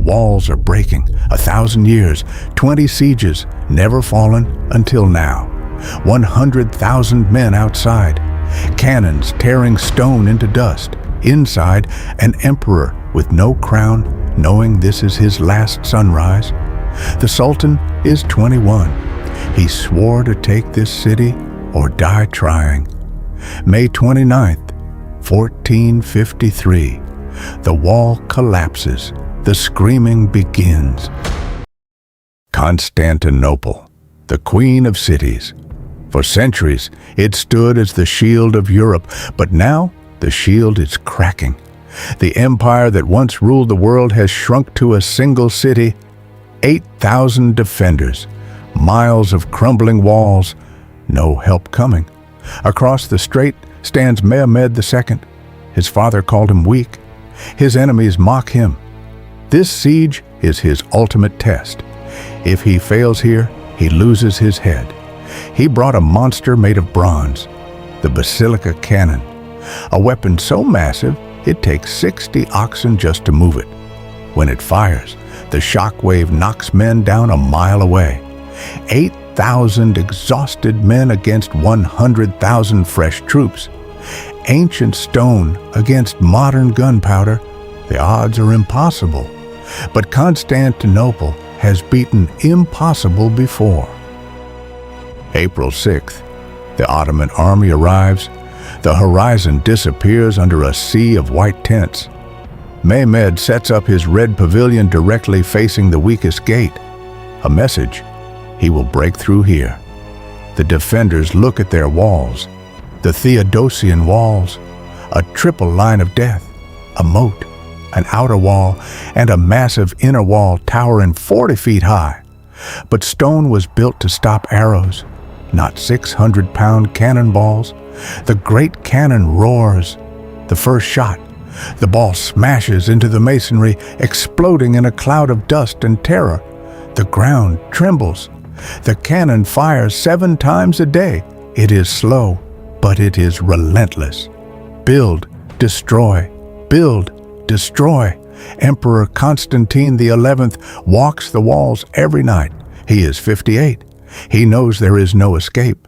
walls are breaking. 1,000 years, 20 sieges, never fallen until now. 100,000 men outside. Cannons tearing stone into dust. Inside, an emperor with no crown, knowing this is his last sunrise. The Sultan is 21. He swore to take this city or die trying. May 29th, 1453. The wall collapses. The screaming begins. Constantinople, the queen of cities. For centuries, it stood as the shield of Europe, but now the shield is cracking. The empire that once ruled the world has shrunk to a single city. 8,000 defenders, miles of crumbling walls, no help coming. Across the strait stands Mehmed II. His father called him weak. His enemies mock him. This siege is his ultimate test. If he fails here, he loses his head. He brought a monster made of bronze, the Basilica Cannon, a weapon so massive it takes 60 oxen just to move it. When it fires, the shock wave knocks men down a mile away. 8,000 exhausted men against 100,000 fresh troops. Ancient stone against modern gunpowder. The odds are impossible. But Constantinople has beaten impossible before. April 6th, the Ottoman army arrives. The horizon disappears under a sea of white tents. Mehmed sets up his red pavilion directly facing the weakest gate. A message: he will break through here. The defenders look at their walls. The Theodosian walls, a triple line of death, a moat, an outer wall, and a massive inner wall towering 40 feet high. But stone was built to stop arrows, not 600-pound cannonballs. The great cannon roars. The first shot, the ball smashes into the masonry, exploding in a cloud of dust and terror. The ground trembles. The cannon fires 7 times a day. It is slow, but it is relentless. Build, destroy, build, destroy. Emperor Constantine XI walks the walls every night. He is 58. He knows there is no escape.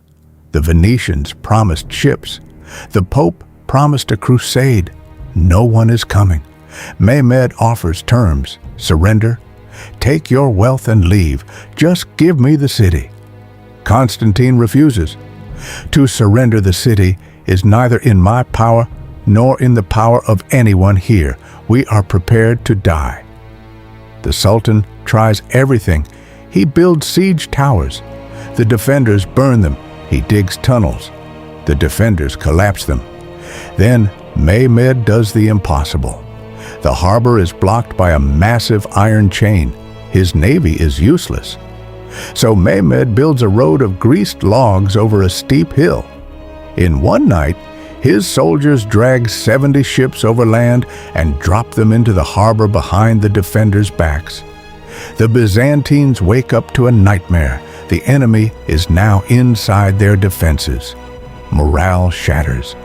The Venetians promised ships. The Pope promised a crusade. No one is coming. Mehmed offers terms: surrender. Take your wealth and leave. Just give me the city. Constantine refuses. To surrender the city is neither in my power nor in the power of anyone here. We are prepared to die. The Sultan tries everything. He builds siege towers. The defenders burn them. He digs tunnels. The defenders collapse them. Then Mehmed does the impossible. The harbor is blocked by a massive iron chain. His navy is useless. So Mehmed builds a road of greased logs over a steep hill. In one night, his soldiers drag 70 ships over land and drop them into the harbor behind the defenders' backs. The Byzantines wake up to a nightmare. The enemy is now inside their defenses. Morale shatters.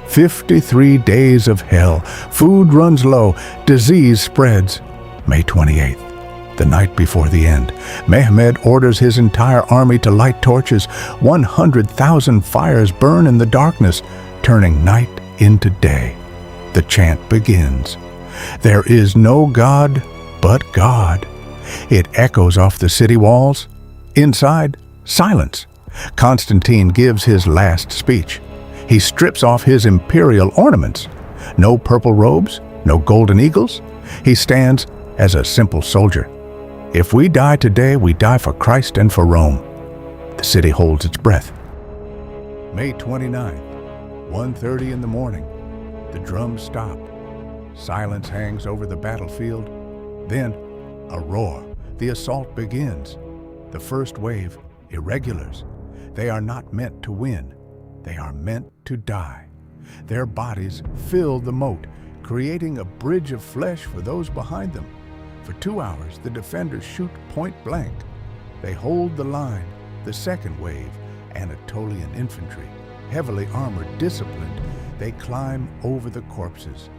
53 days of hell. Food runs low. Disease spreads. May 28th, the night before the end, Mehmed orders his entire army to light torches. 100,000 fires burn in the darkness, turning night into day. The chant begins. There is no God but God. It echoes off the city walls. Inside, silence. Constantine gives his last speech. He strips off his imperial ornaments. No purple robes, no golden eagles. He stands as a simple soldier. If we die today, we die for Christ and for Rome. The city holds its breath. May 29th, 1:30 in the morning. The drums stop. Silence hangs over the battlefield. Then, a roar. The assault begins. The first wave, irregulars. They are not meant to win. They are meant to die. Their bodies fill the moat, creating a bridge of flesh for those behind them. For 2 hours, the defenders shoot point blank. They hold the line. The second wave, Anatolian infantry, heavily armored, disciplined, they climb over the corpses.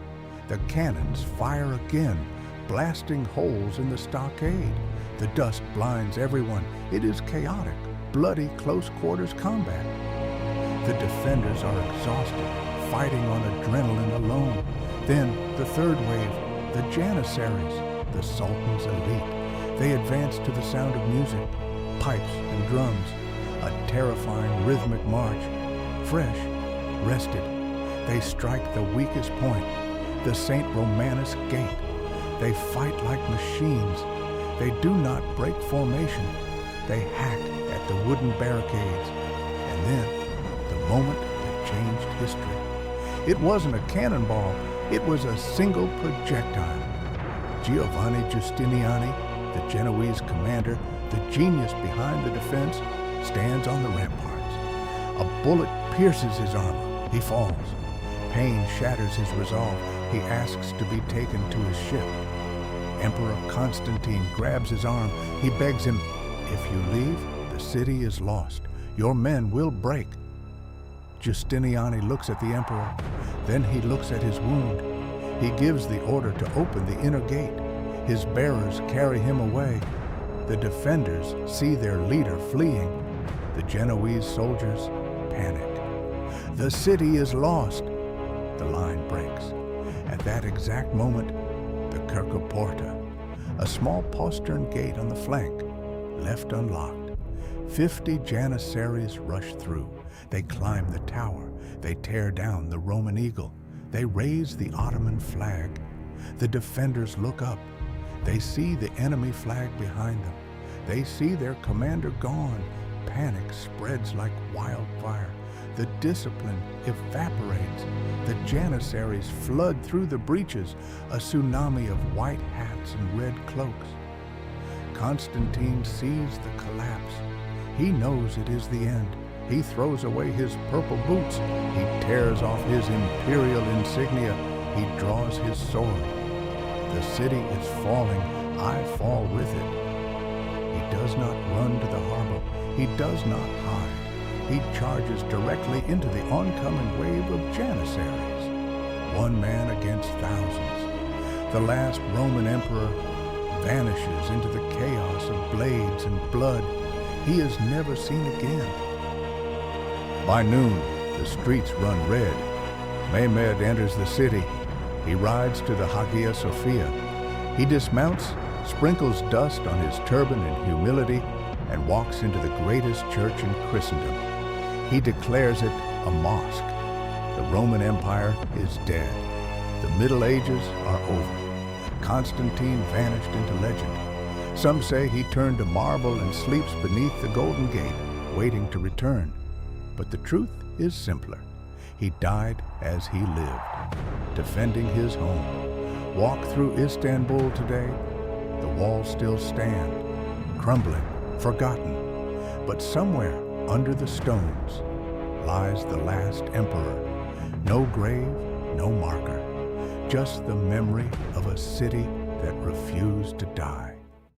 The cannons fire again. blasting holes in the stockade. The dust blinds everyone. It is chaotic, bloody close-quarters combat. The defenders are exhausted, fighting on adrenaline alone. Then the third wave, the Janissaries, the Sultan's elite. They advance to the sound of music, pipes and drums, a terrifying rhythmic march. Fresh, rested, they strike the weakest point, the St. Romanus Gate. They fight like machines. They do not break formation. They hack at the wooden barricades. And then, the moment that changed history. It wasn't a cannonball, it was a single projectile. Giovanni Giustiniani, the Genoese commander, the genius behind the defense, stands on the ramparts. A bullet pierces his armor. He falls. Pain shatters his resolve. He asks to be taken to his ship. Emperor Constantine grabs his arm. He begs him, "If you leave, the city is lost. Your men will break." Giustiniani looks at the emperor. Then he looks at his wound. He gives the order to open the inner gate. His bearers carry him away. The defenders see their leader fleeing. The Genoese soldiers panic. "The city is lost." The line breaks. At that exact moment, the Cercoporta, a small postern gate on the flank, left unlocked. 50 Janissaries rush through. They climb the tower. They tear down the Roman eagle. They raise the Ottoman flag. The defenders look up. They see the enemy flag behind them. They see their commander gone. Panic spreads like wildfire. The discipline evaporates. The Janissaries flood through the breaches, a tsunami of white hats and red cloaks. Constantine sees the collapse. He knows it is the end. He throws away his purple boots. He tears off his imperial insignia. He draws his sword. The city is falling. I fall with it. He does not run to the harbor. He does not hide. He charges directly into the oncoming wave of Janissaries. One man against thousands. The last Roman emperor vanishes into the chaos of blades and blood. He is never seen again. By noon, the streets run red. Mehmed enters the city. He rides to the Hagia Sophia. He dismounts, sprinkles dust on his turban in humility, and walks into the greatest church in Christendom. He declares it a mosque. The Roman Empire is dead. The Middle Ages are over. Constantine vanished into legend. Some say he turned to marble and sleeps beneath the Golden Gate, waiting to return. But the truth is simpler. He died as he lived, defending his home. Walk through Istanbul today, the walls still stand, crumbling, forgotten. But somewhere under the stones lies the last emperor. No grave, no marker, just the memory of a city that refused to die.